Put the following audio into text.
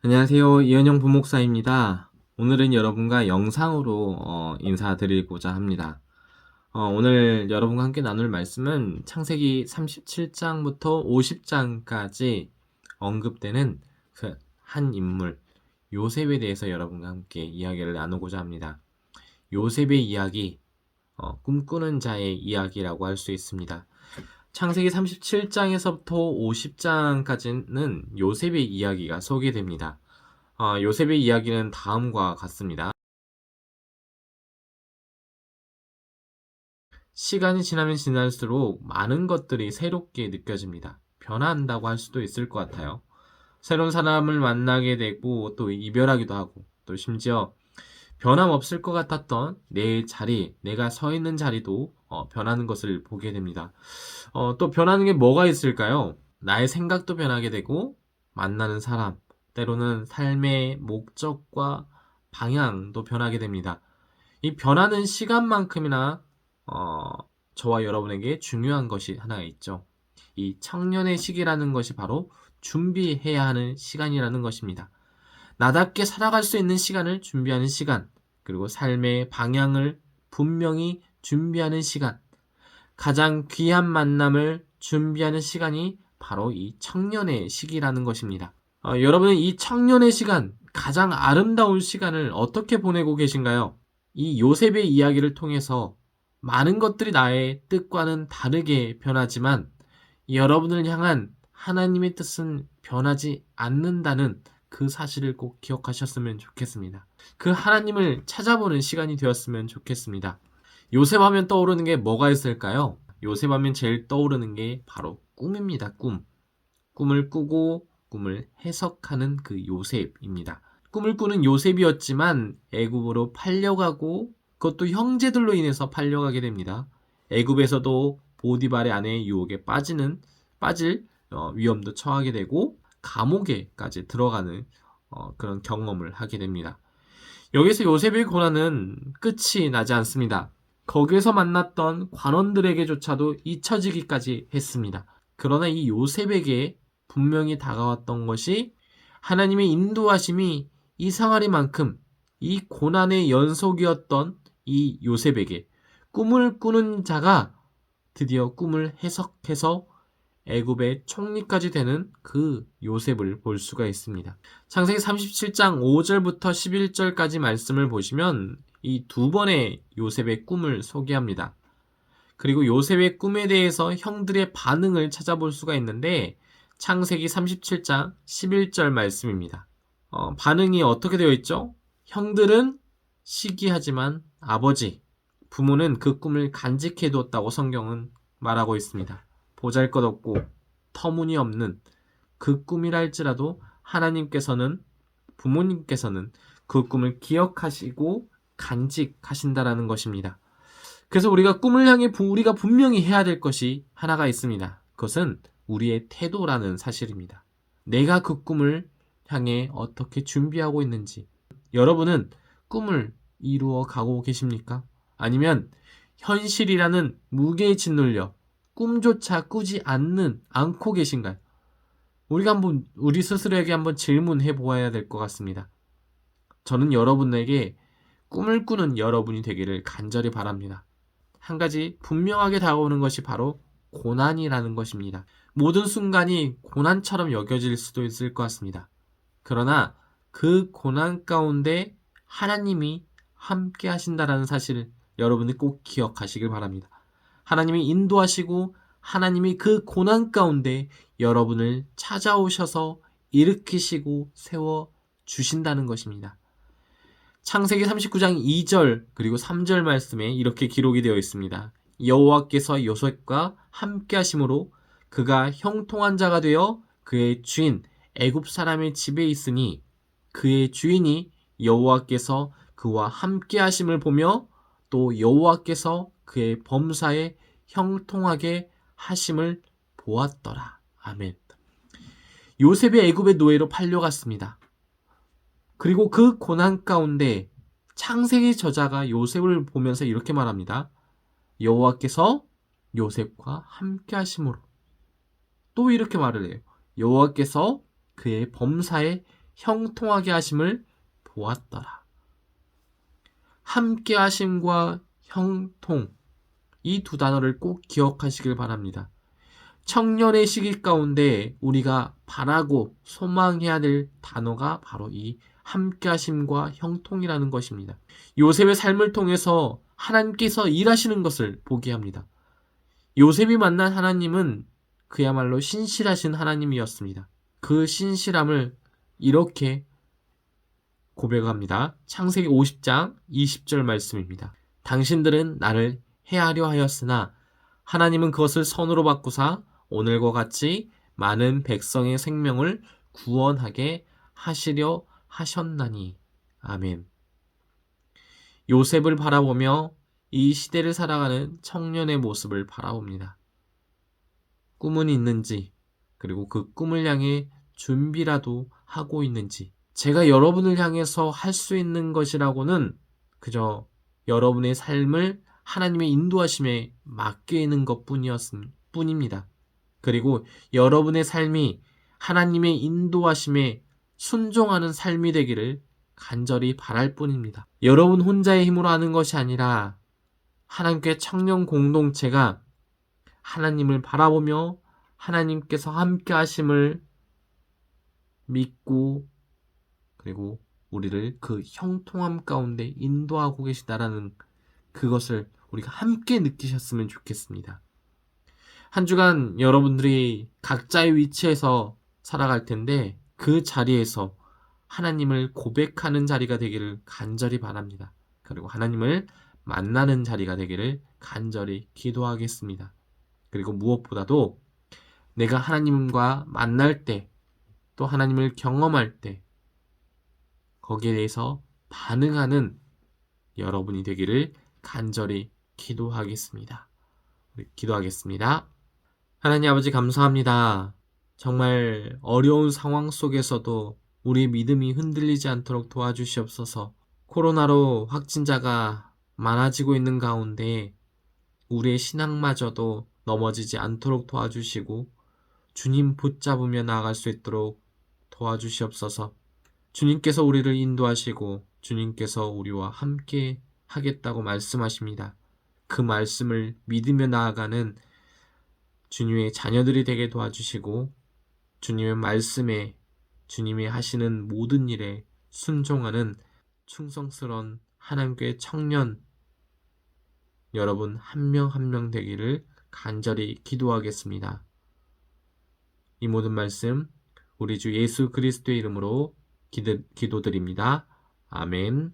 안녕하세요. 이현영 부목사입니다. 오늘은 여러분과 영상으로 인사드리고자 합니다. 오늘 여러분과 함께 나눌 말씀은 창세기 37장부터 50장까지 언급되는 그 한 인물, 요셉에 대해서 여러분과 함께 이야기를 나누고자 합니다. 요셉의 이야기, 꿈꾸는 자의 이야기라고 할 수 있습니다. 창세기 37장에서부터 50장까지는 요셉의 이야기가 소개됩니다. 요셉의 이야기는 다음과 같습니다. 시간이 지나면 지날수록 많은 것들이 새롭게 느껴집니다. 변화한다고 할 수도 있을 것 같아요. 새로운 사람을 만나게 되고 또 이별하기도 하고 또 심지어 변함없을 것 같았던 내 자리, 내가 서 있는 자리도 변하는 것을 보게 됩니다. 또 변하는 게 뭐가 있을까요? 나의 생각도 변하게 되고 만나는 사람, 때로는 삶의 목적과 방향도 변하게 됩니다. 이 변하는 시간만큼이나 어, 저와 여러분에게 중요한 것이 하나 있죠. 이 청년의 시기라는 것이 바로 준비해야 하는 시간이라는 것입니다. 나답게 살아갈 수 있는 시간을 준비하는 시간, 그리고 삶의 방향을 분명히 준비하는 시간, 가장 귀한 만남을 준비하는 시간이 바로 이 청년의 시기라는 것입니다. 여러분은 이 청년의 시간, 가장 아름다운 시간을 어떻게 보내고 계신가요? 이 요셉의 이야기를 통해서 많은 것들이 나의 뜻과는 다르게 변하지만 여러분을 향한 하나님의 뜻은 변하지 않는다는 그 사실을 꼭 기억하셨으면 좋겠습니다. 그 하나님을 찾아보는 시간이 되었으면 좋겠습니다. 요셉 하면 떠오르는 게 뭐가 있을까요? 요셉 하면 제일 떠오르는 게 바로 꿈입니다. 꿈. 꿈을 꾸고 꿈을 해석하는 그 요셉입니다. 꿈을 꾸는 요셉이었지만 애굽으로 팔려가고 그것도 형제들로 인해서 팔려가게 됩니다. 애굽에서도 보디발의 아내의 유혹에 빠질 위험도 처하게 되고 감옥에까지 들어가는 그런 경험을 하게 됩니다. 여기서 요셉의 고난은 끝이 나지 않습니다. 거기에서 만났던 관원들에게조차도 잊혀지기까지 했습니다. 그러나 이 요셉에게 분명히 다가왔던 것이 하나님의 인도하심이 이상하리만큼 이 고난의 연속이었던 이 요셉에게 꿈을 꾸는 자가 드디어 꿈을 해석해서 애굽의 총리까지 되는 그 요셉을 볼 수가 있습니다. 창세기 37장 5절부터 11절까지 말씀을 보시면 이 두 번의 요셉의 꿈을 소개합니다. 그리고 요셉의 꿈에 대해서 형들의 반응을 찾아볼 수가 있는데 창세기 37장 11절 말씀입니다. 반응이 어떻게 되어 있죠? 형들은 시기하지만 아버지, 부모는 그 꿈을 간직해 두었다고 성경은 말하고 있습니다. 보잘것없고 터무니없는 그 꿈이랄지라도 하나님께서는 부모님께서는 그 꿈을 기억하시고 간직하신다라는 것입니다. 그래서 우리가 꿈을 향해 우리가 분명히 해야 될 것이 하나가 있습니다. 그것은 우리의 태도라는 사실입니다. 내가 그 꿈을 향해 어떻게 준비하고 있는지. 여러분은 꿈을 이루어 가고 계십니까? 아니면 현실이라는 무게에 짓눌려 꿈조차 꾸지 않고 계신가요? 우리가 우리 스스로에게 한번 질문해 보아야 될 것 같습니다. 저는 여러분에게 꿈을 꾸는 여러분이 되기를 간절히 바랍니다. 한 가지 분명하게 다가오는 것이 바로 고난이라는 것입니다. 모든 순간이 고난처럼 여겨질 수도 있을 것 같습니다. 그러나 그 고난 가운데 하나님이 함께 하신다라는 사실을 여러분이 꼭 기억하시길 바랍니다. 하나님이 인도하시고 하나님이 그 고난 가운데 여러분을 찾아오셔서 일으키시고 세워 주신다는 것입니다. 창세기 39장 2절 그리고 3절 말씀에 이렇게 기록이 되어 있습니다. 여호와께서 요셉과 함께 하심으로 그가 형통한 자가 되어 그의 주인 애굽 사람의 집에 있으니 그의 주인이 여호와께서 그와 함께 하심을 보며 또 여호와께서 그의 범사에 형통하게 하심을 보았더라. 아멘. 요셉이 애굽의 노예로 팔려갔습니다. 그리고 그 고난 가운데 창세기 저자가 요셉을 보면서 이렇게 말합니다. 여호와께서 요셉과 함께 하심으로 또 이렇게 말을 해요. 여호와께서 그의 범사에 형통하게 하심을 보았더라. 함께 하심과 형통, 이 두 단어를 꼭 기억하시길 바랍니다. 청년의 시기 가운데 우리가 바라고 소망해야 될 단어가 바로 이 함께하심과 형통이라는 것입니다. 요셉의 삶을 통해서 하나님께서 일하시는 것을 보게 합니다. 요셉이 만난 하나님은 그야말로 신실하신 하나님이었습니다. 그 신실함을 이렇게 고백합니다. 창세기 50장 20절 말씀입니다. 당신들은 나를 해하려 하였으나 하나님은 그것을 선으로 바꾸사 오늘과 같이 많은 백성의 생명을 구원하게 하시려 하셨나니. 아멘. 요셉을 바라보며 이 시대를 살아가는 청년의 모습을 바라봅니다. 꿈은 있는지, 그리고 그 꿈을 향해 준비라도 하고 있는지, 제가 여러분을 향해서 할 수 있는 것이라고는 그저 여러분의 삶을 하나님의 인도하심에 맡기는 것뿐입니다. 그리고 여러분의 삶이 하나님의 인도하심에 순종하는 삶이 되기를 간절히 바랄 뿐입니다. 여러분 혼자의 힘으로 하는 것이 아니라 하나님께 청년 공동체가 하나님을 바라보며 하나님께서 함께 하심을 믿고 그리고 우리를 그 형통함 가운데 인도하고 계시다라는 그것을 우리가 함께 느끼셨으면 좋겠습니다. 한 주간 여러분들이 각자의 위치에서 살아갈 텐데 그 자리에서 하나님을 고백하는 자리가 되기를 간절히 바랍니다. 그리고 하나님을 만나는 자리가 되기를 간절히 기도하겠습니다. 그리고 무엇보다도 내가 하나님과 만날 때, 또 하나님을 경험할 때 거기에 대해서 반응하는 여러분이 되기를 간절히 기도하겠습니다. 기도하겠습니다. 하나님 아버지 감사합니다. 정말 어려운 상황 속에서도 우리의 믿음이 흔들리지 않도록 도와주시옵소서. 코로나로 확진자가 많아지고 있는 가운데 우리의 신앙마저도 넘어지지 않도록 도와주시고 주님 붙잡으며 나아갈 수 있도록 도와주시옵소서. 주님께서 우리를 인도하시고 주님께서 우리와 함께 하겠다고 말씀하십니다. 그 말씀을 믿으며 나아가는 주님의 자녀들이 되게 도와주시고 주님의 말씀에 주님이 하시는 모든 일에 순종하는 충성스러운 하나님께 청년 여러분 한 명 한 명 되기를 간절히 기도하겠습니다. 이 모든 말씀 우리 주 예수 그리스도의 이름으로 기도드립니다. 아멘.